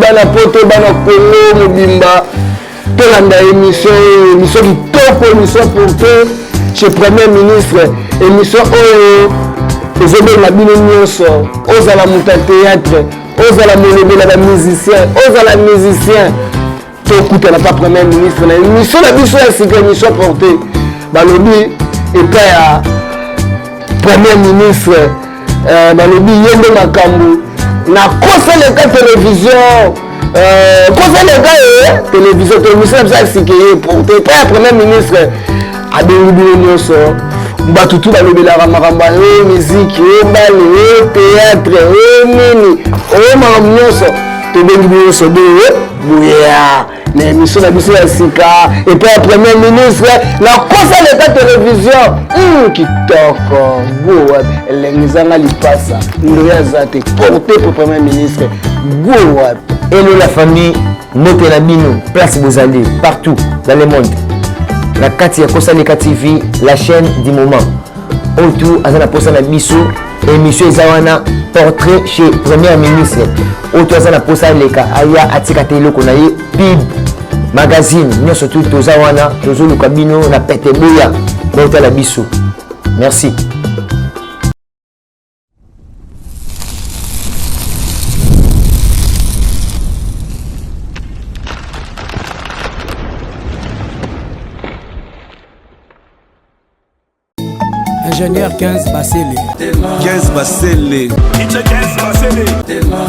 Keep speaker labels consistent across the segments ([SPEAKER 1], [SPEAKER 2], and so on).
[SPEAKER 1] bana poto bana Congo mobimba tolanda émission kitoko émission portée chez Premier ministre émission oyo ezobenga bino nyonso ozala moto ya théâtre ozala molobela ba musicien ozala musicien tokutana pa Premier ministre na émission na biso ya sika émission portée balobi epai ya Premier ministre balobi yende makambo na kosaleka télévision kosaleka télévision télévision na biso ya sika portée epai ya Premier ministre abengi bino nyonso bato tu balobelaka makambo oyo musique oyo bale oyo théâtre oyo nini oyo makambo nyonso tobengi bino nyonso boya na émission na biso ya sika epai ya Premier ministre na kosaleka télévision kitoko goa elengi ezanga lipasa ndoya aza te porté pour Premier ministre goa.
[SPEAKER 2] Hello la famille, moto na bino place bozali partout dans le monde. La Katia Kosaleka TV, la chaîne du moment. Autour, Azana Posana Bisso, émission Zawana, portrait chez Premier ministre. Autour, Azana Posaleka, Aya Atika Telo Konaye, PIB, magazine, nous surtout Tozawana, Tozo Lukabino, na Pete Boya, Bota la Bisso. Merci.
[SPEAKER 3] Ingénieur 15 Bassele.
[SPEAKER 4] 15 Bassele.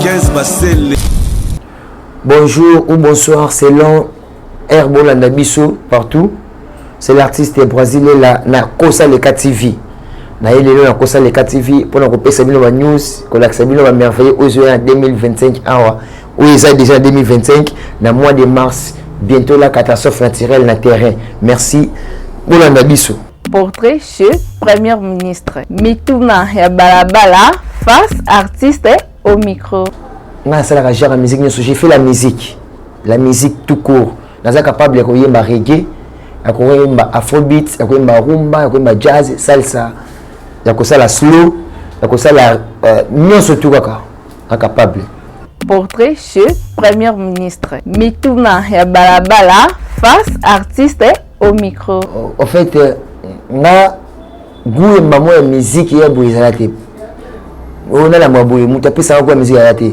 [SPEAKER 4] 15 Bassele.
[SPEAKER 2] Bonjour ou bonsoir, c'est l'on Herbolanda Bisso partout. C'est l'artiste brésilien na Kosaleka TV. Na yelelo na Kosaleka TV pour nous repérer la news, qu'on a accès à merveilleux aux en 2025 awa. Ou ils sont déjà en 2025 na mois de mars, bientôt la catastrophe naturelle na terrain. Merci Bolanda Bisso.
[SPEAKER 5] Portrait chez Premier ministre. Mituna ya balabala face artiste au micro.
[SPEAKER 2] J'ai fait la musique tout court. Je suis capable de faire reggae, afrobeat, rumba, jazz, salsa, la slow, tout capable.
[SPEAKER 5] Portrait chez Premier ministre. Mituna ya balabala face artiste au micro.
[SPEAKER 2] En fait, nga goût maman la musique ya bouizalate on a la maboué mutape ça quoi musique ya te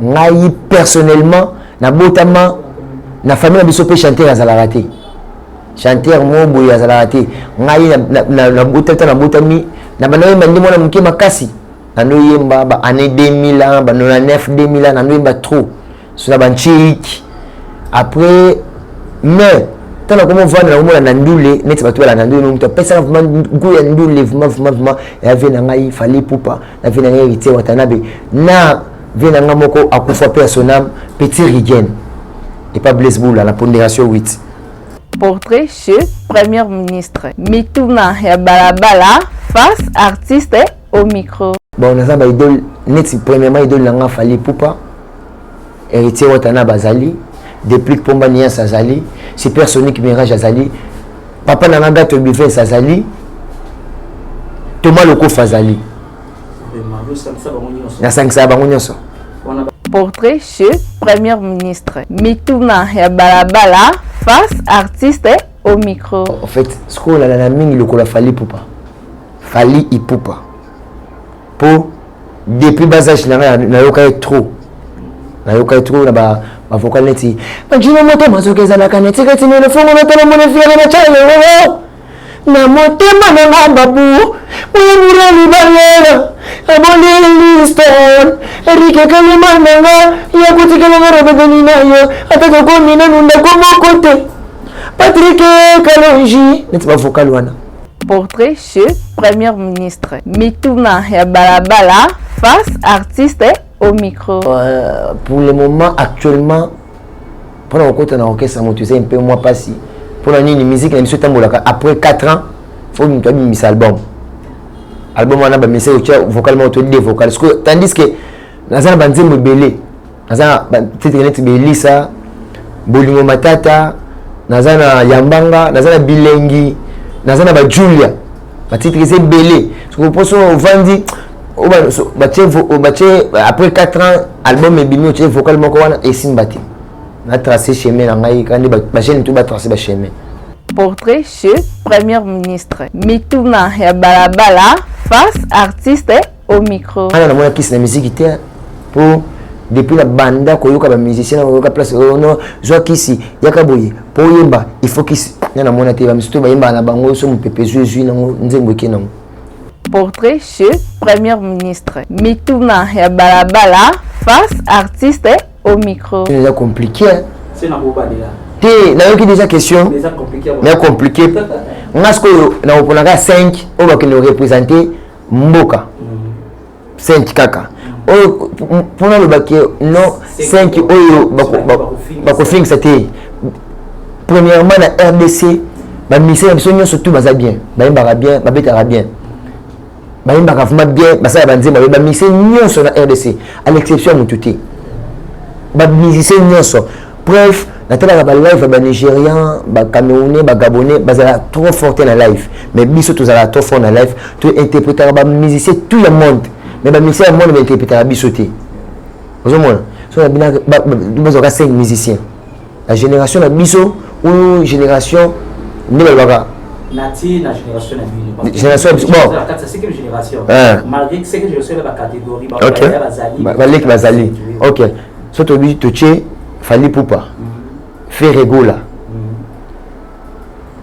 [SPEAKER 2] ngai personnellement na botama na famille biso pe chanter à zalarate chanter mo boy à zalarate ngai na botata na botami na banaye mandi mona muke makasi na no yemba ba année 2000 ans ba 99 2000 ans na no yemba trop sur la banchik après mais tant que comment voir na na ndule net ba tola na ndule no mto pesa vraiment goût ya ndule vraiment et avait na ngai fallait poupa na vena ngai héritier watanabe na vena ngamoko akufa personnam petit rigen et pas Blaise Boula la pondération 8.
[SPEAKER 5] Portrait chez Premier ministre. Mituna ya balabala face artiste au micro.
[SPEAKER 2] Bon on a ba idole net premièrement idole nga fallait poupa héritier watanabe azali depuis que Pomba Nia Sazali, c'est personne qui mirage Azali, Papa Nananga Tobife Sazali, Thomas Loko Fazali.
[SPEAKER 5] Portrait chez Premier ministre. Mituna ya balabala face artiste au micro.
[SPEAKER 2] En fait, ce qu'on a la mine, il a fallu poupa. Fali y poupa. Pour depuis bas âge, n'a pas trop. N'a pas trop là-bas. Avocat neti majina moto mazokeza la kaneti kati ne fongo na tala mona fiera na chale na motema na ngababu mura ni balera abone liston erike kalima nanga ya kutikala ngara bedani nayo ataka ko mina nunda ko mokote Patrick Kalonji neti ba vocal wana.
[SPEAKER 5] Portrait chez Premier ministre. Mituna ya balabala face artiste au micro.
[SPEAKER 2] Pour le moment, actuellement, pendant que tu as orchestre, tu sais un peu moins passé. Pour la musique, après 4 ans, il faut que tu aies mis cet album. Album, on a mis vocalement autour des vocales. Tandis que, dans un bandit, je belé. Dans un petit Belisa, Bolingo Matata, dans un Yambanga, dans un Bilengi, dans un Julia. Petit c'est belé. Ce que vous pensez, on vend après 4 ans album ebimi tu vocal moko wana esimbati na tracé chemin na ngai kandi ba chaîne tout ba tracé ba chemin.
[SPEAKER 5] Portrait chez Premier ministre. Mituna ya balabala face artiste au micro.
[SPEAKER 2] Ana na mona kisi na musique te pour depuis la banda koyoka ba musicien koyoka place no zo kisi yaka boye po yemba il faut kisi na mona te ba musique ba yemba na bango so mu pepe zui na nzembo kenango.
[SPEAKER 5] Portrait chez Premier ministre. Mituna ya balabala face artiste au micro.
[SPEAKER 2] C'est compliqué.
[SPEAKER 6] C'est na boba déjà.
[SPEAKER 2] Te na yoki déjà question.
[SPEAKER 6] Déjà compliqué.
[SPEAKER 2] Mais compliqué. Ngasko na oponaka 5 o ba kino représenter mboka. 5 kaka. O pona le baké non 5 oyo bako fixa te. Premièrement na RDC ba mission absolument surtout baza bien. Ba yembara bien, ba betara bien. Ba yembara vraiment bien, ba sa ba nzema ba mission nyonso na RDC à l'exception mututi. Ba musicien nyonso. Bref, natala ba live ba nigérian, ba camerounais, ba gabonais, bazala trop fort na live. Mais biso tozala trop fort na live, tu interpréter ba musicien tout le monde. Mais ba musicien monde va interpréter biso te. Vous voyez, so na bina ba 5 musiciens. La génération na biso ou génération ne ba
[SPEAKER 6] Nati na génération na biso.
[SPEAKER 2] Génération bon.
[SPEAKER 6] C'est quelle génération? Malgré que c'est que je suis la catégorie
[SPEAKER 2] ba bazali. OK. So to bi to che Fali Poupa, Ferregola,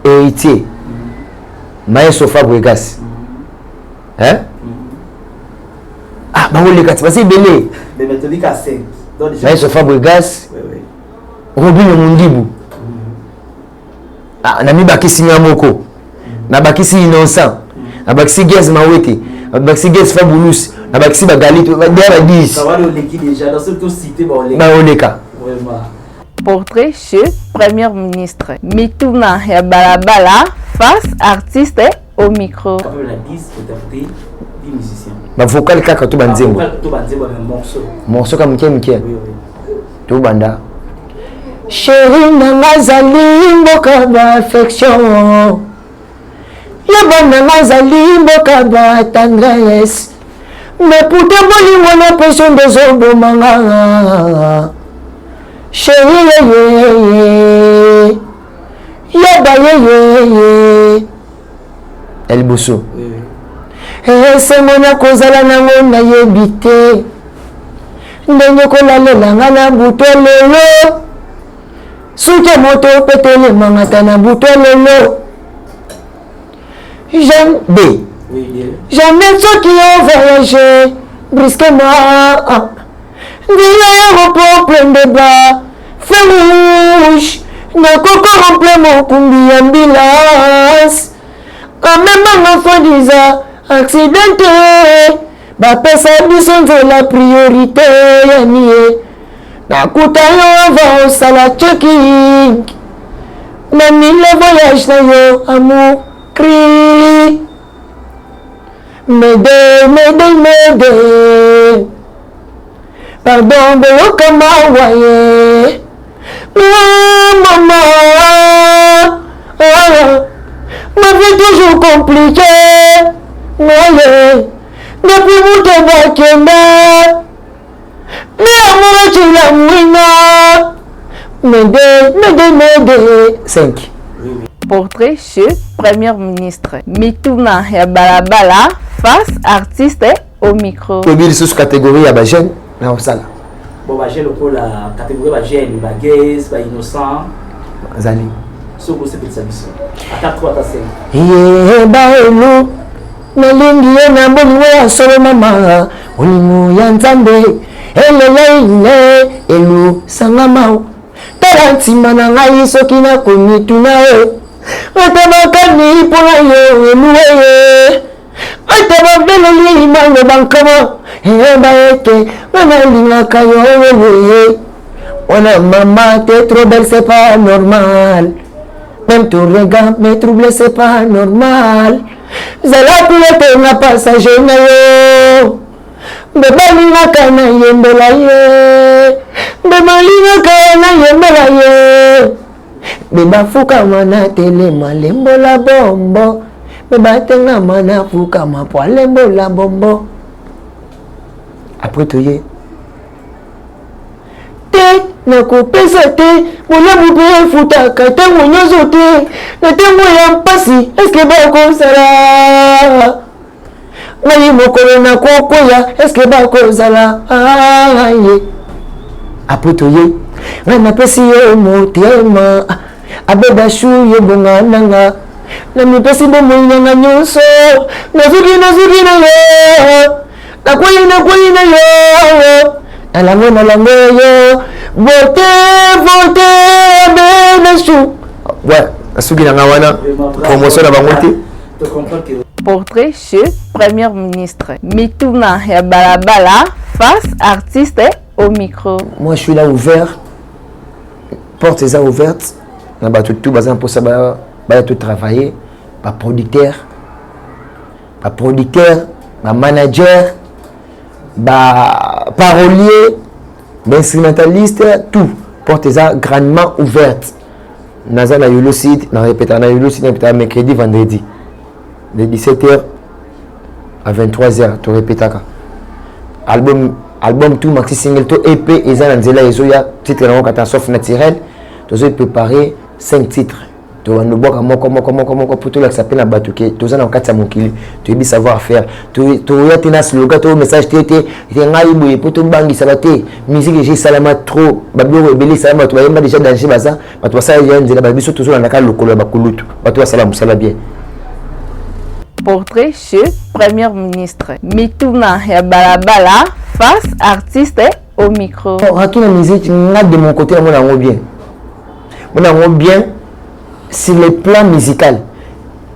[SPEAKER 2] Héritier, Maestro Fabregas. Hein? Ah, bah oui, les 4, c'est belé.
[SPEAKER 6] Mais méthodique à 5.
[SPEAKER 2] Maestro Fabregas, Robin Mundibu. Ah, Nami Bakisi Nyamoko, Nabakisi Innocent, Nabakisi Gez Mawete, Nabakisi Gez Fabulus, Nabakisi Bagali, tu vas dire à 10.
[SPEAKER 6] Ça va le liquide déjà, dans ce que tu cites, bah
[SPEAKER 2] on les cas.
[SPEAKER 5] Portrait chez Premier ministre. Mituna ya balabala face artiste au micro.
[SPEAKER 6] Quand même la 10 interprété 10 musiciens.
[SPEAKER 2] Ma vocal kaka to banzembo.
[SPEAKER 6] To banzembo même morceau.
[SPEAKER 2] Morceau comme Mike.
[SPEAKER 6] Oui.
[SPEAKER 2] To banda. Chérie nanga zali mboka ba affection. Ya bana zali mboka ba tendresse. Mais pour te molir mon impression des hommes manga. Chérie El Bosso. C'est mon kozala nango na yebite. Ndenge kolalela nga na buto lelo. Suke moto petele mangata na buto lelo. J'aime B. Jamais ceux qui ont voyagé brusquement. L'aéroport plein de bas, feu rouge, n'a coco rempli mon combi ambulance. Quand même un enfant disait accidenté, bah personne ne la priorité. N'a coûté on va au salon checking. N'a mis le voyage na yo amour cri. M'aider. Pardon, Béo, comment voyez? Maman, ma vie toujours compliquée. Depuis vous te battez, mais amour, tu l'as mouina. M'aider. 5.
[SPEAKER 5] Portrait chez Premier ministre. Mituna ya balabala face artiste au micro.
[SPEAKER 2] Tobil sous catégorie à Bajen. Non, ça là.
[SPEAKER 6] Bon, bah, j'ai le pôle la catégorie, bah, j'ai les baguettes, bah, innocent.
[SPEAKER 2] Zali.
[SPEAKER 6] Ce que c'est pour ça, mission. Attaque 3 à 5.
[SPEAKER 2] Eh, bah, hello. Nalingi na mbongo ya solo mama. Olingo ya nzambe. Elele, elu, sangamao. Tarantima na ngai soki na komituna yo. Atabakani pona yo, eluwe. Atababeleli mango bankama. Eke, maman kayo, on a maman, t'es trop belle, c'est pas normal. Même ton regard me trouble, c'est pas normal. Zala pour na passager na yo. Bebalinga kana yembela ye. Bebalinga kana yembela ye. Beba fuka mana tele malembo la bombo. Beba tenga mana fuka mapo lembo la bombo. après toye te nakopesa te molamu mpe efutaka ntango nyonso te na ntango ya mpasi eske bakosala ngai mokolo nakokwea eske bakozala ye après toye ngai napesi yo motema abebashu yo bonga nanga na mipesi bomoi nanga nyonso nazuki na yo nakwei na yo nalango yo vote abebashu ouais nasuki nanga wana promotion na bango te.
[SPEAKER 5] Portrait chez Premier ministre. Mituna ya balabala face artiste au micro.
[SPEAKER 2] Moi je suis là ouvert, portes sont ouvertes. On a tout bazan pour ça ba tout travailler, pas producteur, ba manager, ba parolier, ba instrumentaliste, tout. Portes sont grandement ouvertes. Naza na yolo site, na répéter na yolo site mercredi vendredi. De 17h à 23h, tu répètes. Album tout maxi single tout EP et ça nzela ezoya titre na catastrophe naturelle. Tu as préparé 5 titres. Tu vas nous voir comment pour tout là qui s'appelle la batuke. Tu as dans 4 mokili. Tu as savoir faire. Tu as tes slogan, tu message tété, tu ngai boye pour tout bangi ça va té. Musique j'ai salama trop. Bablo rebelle salama tu vas déjà danger baza. Ba tu ça ya nzela ba biso toujours na ka lokolo ba kulutu. Ba tu salamu sala bien.
[SPEAKER 5] Portrait chez Premier ministre. Mituna ya balabala face artiste au micro.
[SPEAKER 2] Raki la musique, de mon côté, on a bien. On a bien sur le plan musical.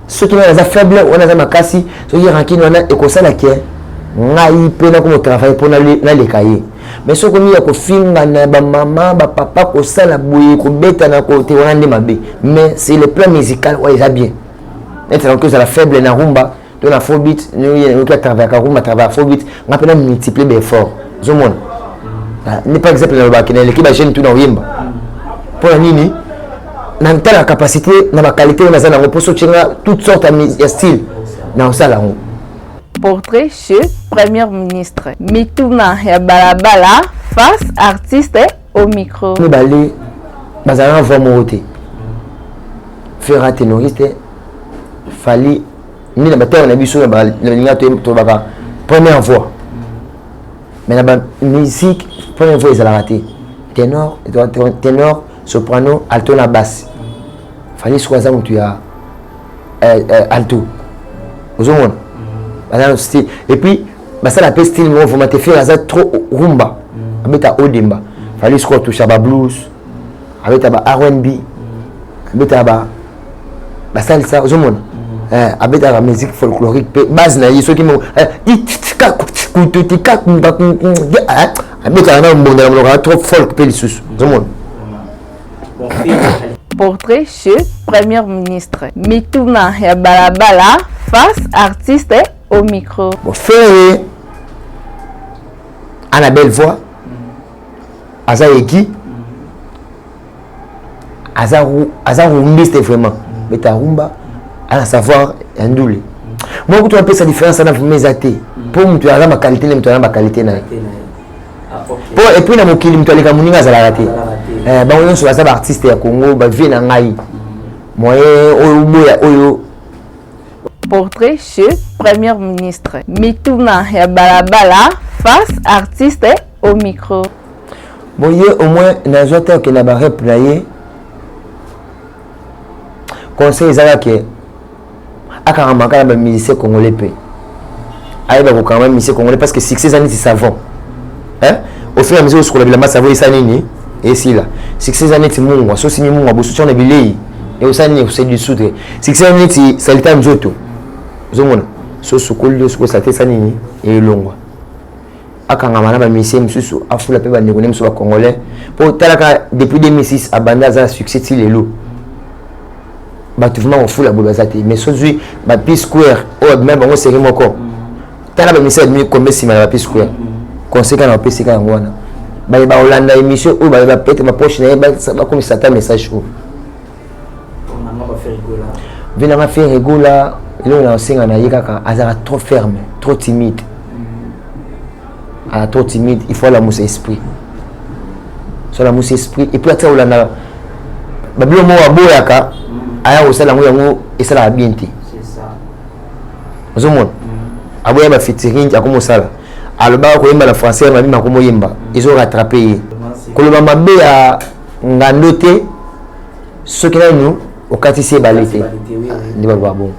[SPEAKER 2] Ce qui est faible, on a ma cassi, ce qui est ranking, on a écossais la qui est. On a eu peine comme travail pour les cahiers. Mais ce qu'on a film, maman, papa, ko sala bouille, ko bête na côté, on a des mabé. Mais c'est le plan musical, ouais, ça bien. Maintenant que ça la faible na rumba, de la phobite, nous qui travaille à rumba, travaille à phobite, on a peine multiplier d'efforts. Zomon. N'est pas exemple dans le bac, l'équipe a gêné tout dans Wimba. Pour la nini, n'a pas la capacité, n'a pas la qualité, on a ça dans le poste, toutes sortes de styles. Dans ça là.
[SPEAKER 5] Portrait chez Premier ministre. Mituna ya balabala face artiste au micro.
[SPEAKER 2] Nous balé, bazana voix moroté. Faire ténoriste. Fallait ni la bataille on a vu sur la première voix mais la musique première voix ils ont raté ténor soprano alto la basse fallait choisir où tu as alto vous avez et puis ça la peste style vous m'avez fait ça trop rumba avec ta odemba fallait choisir toucher à blues avec ta R&B avec ta salsa vous avez avec la musique folklorique base na ceux qui m'ont trop folk
[SPEAKER 5] Portrait chez Premier ministre. Mituna ya balabala face artiste au micro.
[SPEAKER 2] Faire à la belle voix Azaeki Azarumbiste vraiment mais ta rumba à savoir un double. Moi, quand tu appelles sa différence, dans mes athées. Pour moi, tu as ma qualité, tu as ma qualité. Et puis, dans mon kilim, tu as les camounigas à la raté. On est sur la artiste à Congo, vie en Aïe. Moi, Oyo.
[SPEAKER 5] Portrait chez Premier ministre. Mituna ya balabala face artiste au micro.
[SPEAKER 2] Bon, au moins, dans les autres qui n'ont pas replayé, conseil, c'est que akaramba kala ba musicien congolais pe aïba ko quand même musicien congolais parce que succès années c'est savon hein au fur et à mesure sur la bilamba savon ça nini et si là succès années c'est mungu so sini mungu bo soutien na bilei et au sani c'est du soudre succès années c'est salita nzoto zomona so sukuli so ça te sanini et longwa akangama na ba musicien mususu afula pe ba ndeko so ba congolais pour talaka depuis 2006 abanda za succès ti lelo bâtiment au fou la boule mais celui ma P Square ou même on série mon corps t'as la mission de comme si ma P Square conséquent na PC ka ngwana ba ba Hollande émission ou ba peut-être ma poche na ba comme ça ta message ou on a pas fait rigola vient ma faire rigola il on a singa na yika ka azara trop ferme trop timide trop timide, il faut la mousse esprit. Sur la mousse esprit et puis après on a babilo mo aboyaka aya osala ngo et ça la bien té.
[SPEAKER 6] C'est ça.
[SPEAKER 2] Ozo mon. Aboya ba featuring akomo sala. Aloba ko yemba na français ma bima komo yemba. Ils ont rattrapé. Koloba mabe ya ngandote soki na nous au quartier balité. Ndi ba bon.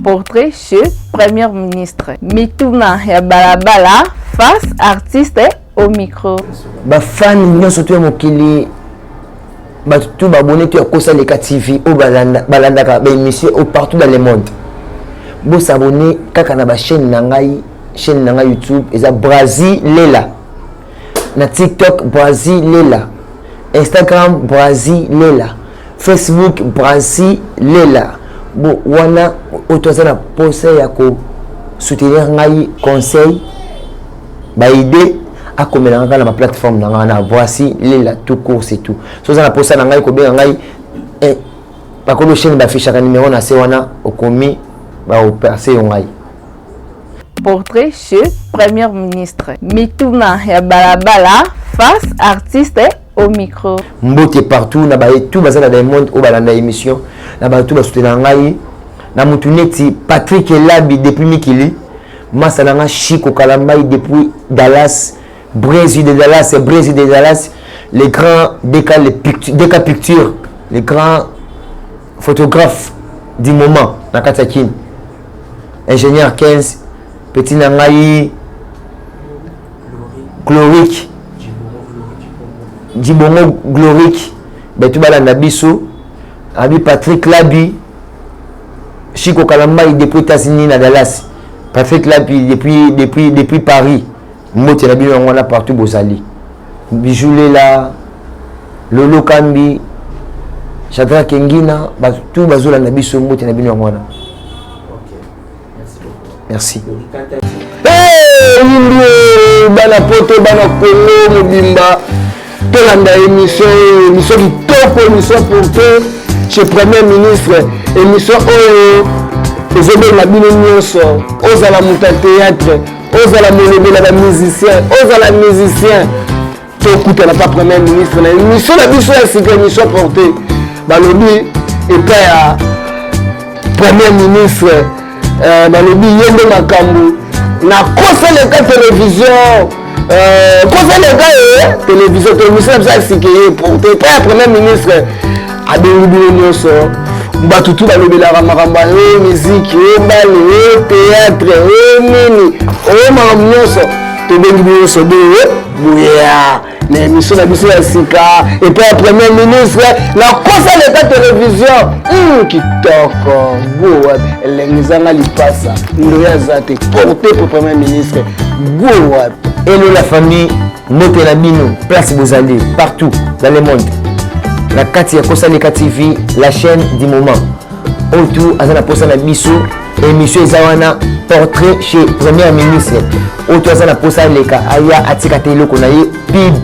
[SPEAKER 5] Portrait chez Premier ministre. Mituna ya balabala face artiste au micro.
[SPEAKER 2] Ba fan nyonso to mokili ba tout ba abonné to Kosa Leka TV au balanda ka ba émission au partout dans le monde. Bo s'abonner kaka na ba chaîne na ngai YouTube eza Brazil Lela. Na TikTok Brazil Lela. Instagram Brazil Lela. Facebook Brazil Lela. Bon wana otoza na posa ya ko soutenir ngai conseil ba idée a komela nga na ma plateforme na voici Lela tout court c'est tout so za na posa na ngai ko benga ngai ba ko chaîne ba ficha ka numéro na se wana okomi ba opérer ngai.
[SPEAKER 5] Portrait chez Premier ministre. Mituna ya balabala face artiste au micro.
[SPEAKER 2] Mbote partout na ba tout bazana dans le monde au balanda émission na ba tout ba soutenir ngai na mutuneti Patrick Labi depuis Mikili Masalanga Chico Kalambai depuis Dallas Brésil de Dallas les grands Deka Picture les grands photographes du moment na Katakin ingénieur 15 petit nangai Glorique Djibongo Glorique betu balanda biso abi Patrick Labi Chico Kalambai depuis États-Unis na Dallas Patrick Labi depuis Paris Moté na bino ngona partout bozali Bijou là Lolo Kambi Chadra Kengina tout bazola na biso moté na bino ngona. Merci.
[SPEAKER 1] Bana poto bana Congo mobimba tolanda émission kitoko émission portée chez Premier ministre émission oyo ezobenga bino nyonso ozala moto ya théâtre ozala molobela ba musicien tokutana pa Premier ministre na émission na biso ya sika émission portée balobi epa ya Premier ministre balobi yende makambo na Kosa Leka télévision Kosa Leka télévision télévision ya sika portée epa ya Premier ministre abengi bino nyonso batutu balobelaka makambo ya musique bale théâtre nini makambo nyonso tobengi biso boya na émission na biso ya sika epa ya Premier ministre na Kosa Leka télévision kitoko goa elengizanga lipasa ndoya za te porté pour Premier ministre goa.
[SPEAKER 2] Hello la famille moto na bino place bozali partout dans le monde. La kati ya Kosa Leka TV, la chaîne du moment. Autour azana posa na biso émission ezawana portrait chez Premier ministre. Autour azana posa leka aya atika teloko na ye pib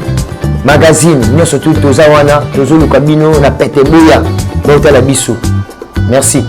[SPEAKER 2] magazine nyonso tout tozawana tozoluka bino na pete boya bota la biso. Merci.